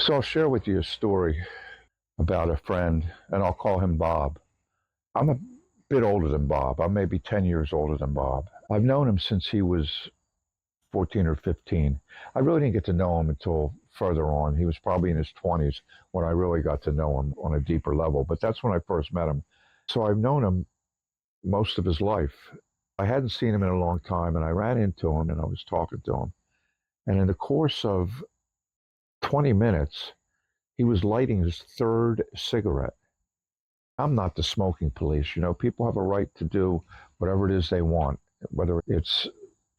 So I'll share with you a story about a friend, and I'll call him Bob. I'm a bit older than Bob. I'm maybe 10 years older than Bob. I've known him since he was 14 or 15. I really didn't get to know him until further on. He was probably in his 20s when I really got to know him on a deeper level, but that's when I first met him. So I've known him most of his life. I hadn't seen him in a long time, and I ran into him and I was talking to him. And in the course of 20 minutes, he was lighting his third cigarette. I'm not the smoking police. You know, people have a right to do whatever it is they want, whether it's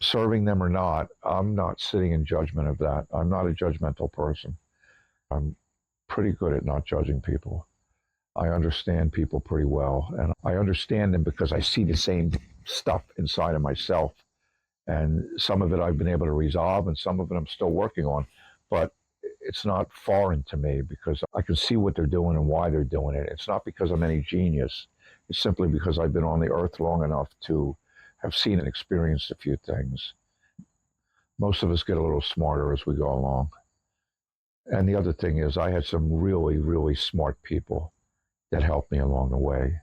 serving them or not. I'm not sitting in judgment of that. I'm not a judgmental person. I'm pretty good at not judging people. I understand people pretty well, and I understand them because I see the same stuff inside of myself. And some of it I've been able to resolve, and some of it I'm still working on. But it's not foreign to me because I can see what they're doing and why they're doing it. It's not because I'm any genius. It's simply because I've been on the earth long enough to have seen and experienced a few things. Most of us get a little smarter as we go along. And the other thing is I had some really, really smart people that helped me along the way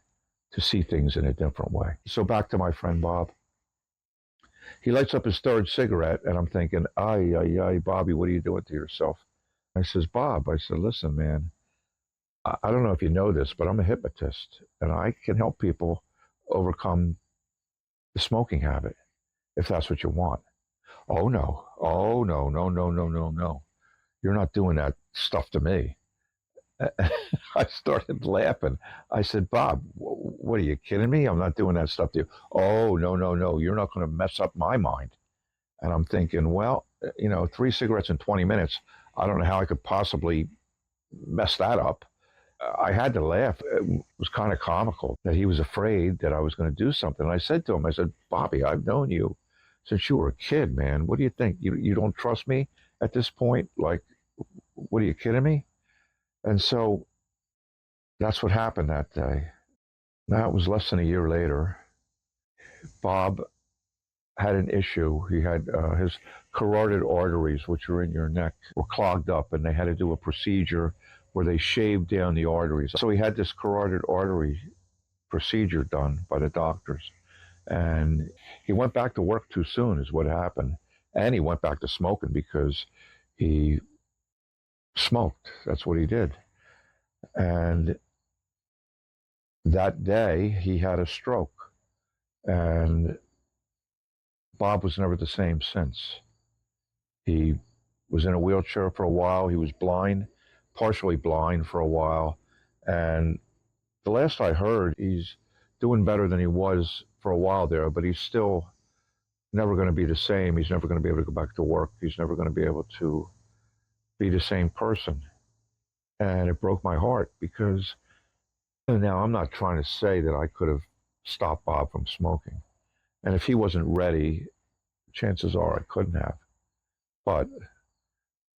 to see things in a different way. So back to my friend Bob. He lights up his third cigarette, and I'm thinking, ay, Bobby, what are you doing to yourself? I says, Bob, I said, listen, man, I don't know if you know this, but I'm a hypnotist, and I can help people overcome the smoking habit, if that's what you want. Oh, no. Oh, no, no, no, no, no, no. You're not doing that stuff to me. I started laughing. I said, Bob, what are you kidding me? I'm not doing that stuff to you. Oh, no, no, no. You're not going to mess up my mind. And I'm thinking, well, you know, 3 cigarettes in 20 minutes. I don't know how I could possibly mess that up. I had to laugh. It was kind of comical that he was afraid that I was going to do something. And I said to him, I said, Bobby, I've known you since you were a kid, man. What do you think? You don't trust me at this point? Like, what are you kidding me? And so that's what happened that day. Now, it was less than a year later. Bob had an issue. He had his carotid arteries, which are in your neck, were clogged up, and they had to do a procedure where they shaved down the arteries. So he had this carotid artery procedure done by the doctors. And he went back to work too soon is what happened. And he went back to smoking because he smoked. That's what he did. And that day he had a stroke. And Bob was never the same since. He was in a wheelchair for a while. He was blind, partially blind for a while. And the last I heard, he's doing better than he was for a while there, but he's still never going to be the same. He's never going to be able to go back to work. He's never going to be able to be the same person. And it broke my heart because now I'm not trying to say that I could have stopped Bob from smoking. And if he wasn't ready, chances are I couldn't have. But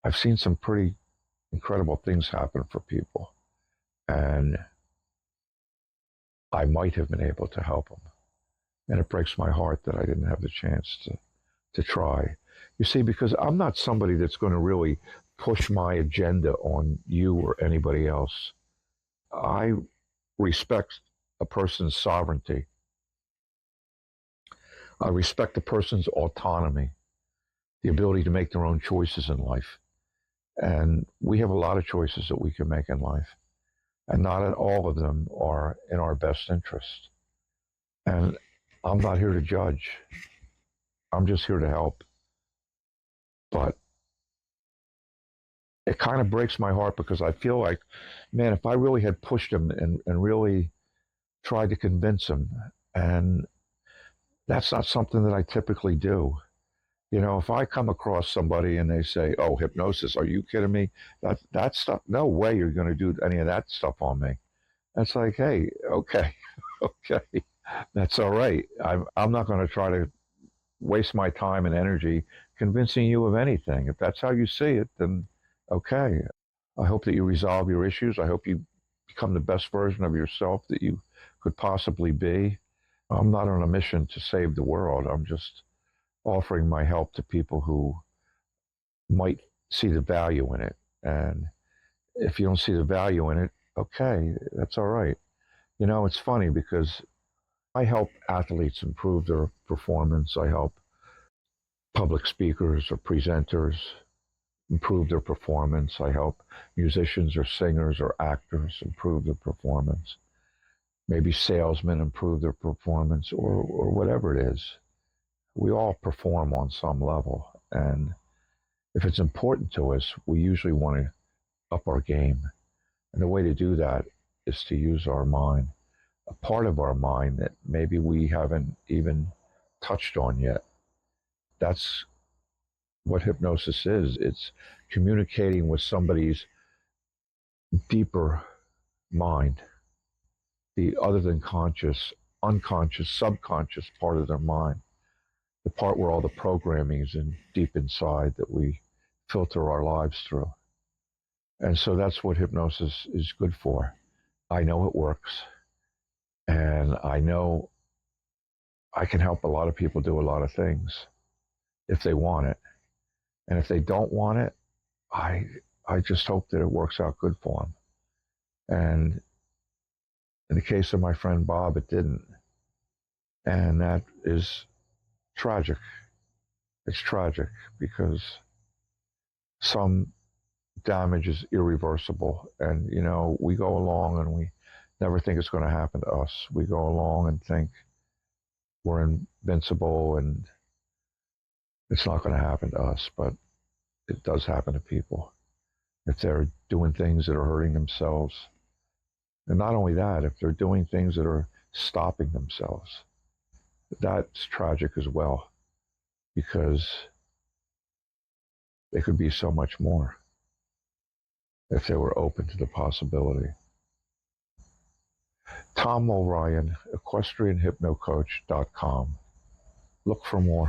I've seen some pretty incredible things happen for people. And I might have been able to help him. And it breaks my heart that I didn't have the chance to try. You see, because I'm not somebody that's going to really push my agenda on you or anybody else. I respect a person's sovereignty. I respect a person's autonomy, the ability to make their own choices in life. And we have a lot of choices that we can make in life. And not all of them are in our best interest. And I'm not here to judge. I'm just here to help. But it kind of breaks my heart because I feel like, man, if I really had pushed him and really tried to convince him, and that's not something that I typically do. You know, if I come across somebody and they say, oh, hypnosis, are you kidding me? That stuff, no way you're going to do any of that stuff on me. It's like, hey, okay, okay, that's all right. I'm not going to try to waste my time and energy convincing you of anything. If that's how you see it, then okay. I hope that you resolve your issues. I hope you become the best version of yourself that you could possibly be. I'm not on a mission to save the world. I'm just offering my help to people who might see the value in it. And If you don't see the value in it, okay, that's all right. It's funny because I help athletes improve their performance. I help public speakers or presenters improve their performance. I help musicians or singers or actors improve their performance. Maybe salesmen improve their performance or whatever it is. We all perform on some level. And if it's important to us, we usually want to up our game. And the way to do that is to use our mind, a part of our mind that maybe we haven't even touched on yet. That's what hypnosis is. It's communicating with somebody's deeper mind, the other than conscious, unconscious, subconscious part of their mind, the part where all the programming is in deep inside that we filter our lives through. And so that's what hypnosis is good for. I know it works, and I know I can help a lot of people do a lot of things if they want it. And if they don't want it, I I just hope that it works out good for them. And in the case of my friend Bob, it didn't. And that is tragic. It's tragic because some damage is irreversible. And, we go along and we never think it's going to happen to us. We go along and think we're invincible and it's not going to happen to us, but it does happen to people if they're doing things that are hurting themselves. And not only that, if they're doing things that are stopping themselves, that's tragic as well, because they could be so much more if they were open to the possibility. Tom O'Ryan, equestrianhypnocoach.com. Look for more.